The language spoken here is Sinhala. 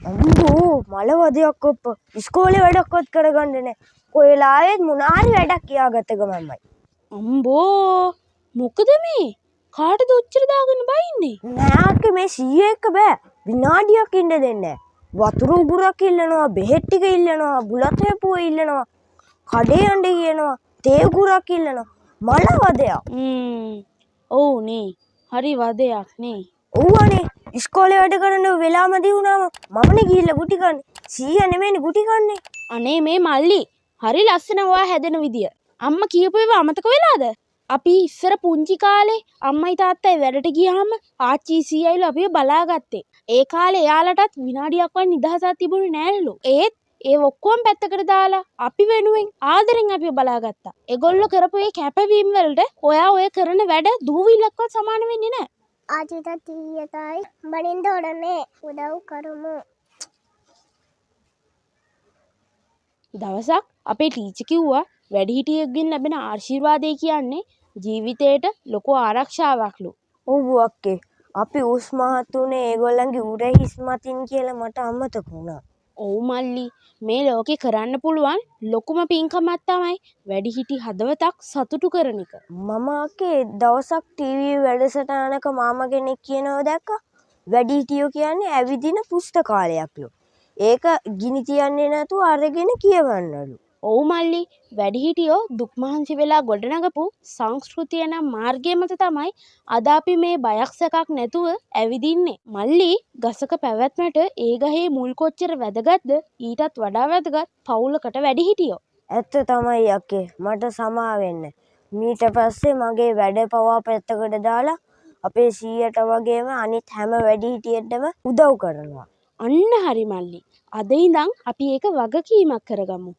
අම්බෝ මල වදයක් ඔප්ප ඉස්කෝලේ වැඩක්වත් කරගන්න නැහැ. කොයි වෙලාවෙත් මොනාරි වැඩක් කියාගත්ත ගමන්මයි. අම්බෝ මොකද මේ කාටද උච්චර දාගෙන බයින්නේ? නෑ මේ සීයේ එක්ක බෑ. විනාඩියක් ඉන්න දෙන්නේ නැහැ. වතුර උගුරක් ඉල්ලනවා, බෙහෙත් ටික ඉල්ලනවා, බුලත් හේපුව ඉල්ලනවා, කඩේ යන්න කියනවා, තේ උගුරක් ඉල්ලනවා. මල වදයක්. ඔව් නේ. හරි වදයක් නේ. ඔව්වනේ. ඉස්කෝලේ වැඩ කරන වෙලාවමදී වුණාම මමනේ ගිහිල්ලා ගුටි කන්නේ. සීයා නෙමෙයිනේ ගුටි කන්නේ. අනේ මේ මල්ලි හරි ලස්සන ඔයා හැදෙන විදිය. අම්මා කියපු ඒවා අමතක වෙලාද? අපි ඉස්සර පුංචි කාලේ අම්මයි තාත්තයි වැඩට ගියාම ආච්චි සීයයිලා අපිව බලාගත්තේ. ඒ කාලේ එයාලටත් විනාඩියක්වත් නිදහසක් තිබුණේ නෑලු. ඒත් ඒ ඔක්කොම පැත්තකට දාලා අපි වෙනුවෙන් ආදරෙන් අපිව බලාගත්තා. ඒගොල්ලෝ කරපු ඒ කැපවීම වලට ඔයා ඔය කරන වැඩ දූවිල්ලක්වත් සමාන වෙන්නේ නෑ. ආච්චිට තීයතයි බණින්න ඕනේ උදව් කරමු. දවසක් අපේ ටීචර් කිව්වා වැඩිහිටියෙක්ගෙන් ලැබෙන ආශිර්වාදය කියන්නේ ජීවිතේට ලොකු ආරක්ෂාවක්ලු. ඔව් අක්කේ. අපි උස් මහත් උනේ ඒගොල්ලන්ගේ උරේ හිස් මතින් කියලා මට අමතක වුණා. ඔව් මල්ලි මේ ලෝකේ කරන්න පුළුවන් ලොකුම පින්කමක් තමයි වැඩිහිටි හදවතක් සතුටු කරන එක. මම අක්කේ දවසක් ටීවී වැඩසටහනක මාමා කෙනෙක් කියනවා දැක්කා. වැඩිහිටියෝ කියන්නේ ඇවිදින පුස්තකාලයක්ලු. ඒක ගිනි තියන්නේ නැතුව අරගෙන කියවන්නලු. ඔව් මල්ලි වැඩිහිටියෝ දුක් මහන්සි වෙලා ගොඩනගපු සංස්කෘතිය නම් මාර්ගය මත තමයි අද අපි මේ බයක් සැකක් නැතුව ඇවිදින්නේ. මල්ලි ගසක පැවැත්මට ඒ ගහේ මුල් කොච්චර වැදගත්ද ඊටත් වඩා වැදගත් පවුලකට වැඩිහිටියෝ. ඇත්ත තමයි අක්කේ. මට සමා වෙන්න. මීට පස්සේ මගේ වැඩ පවා පැත්තකට දාලා අපේ සීයට වගේම අනිත් හැම වැඩිහිටියෙක්ටම උදව් කරනවා. අන්න හරි මල්ලි. අද ඉඳන් අපි ඒක වගකීමක් කරගමු.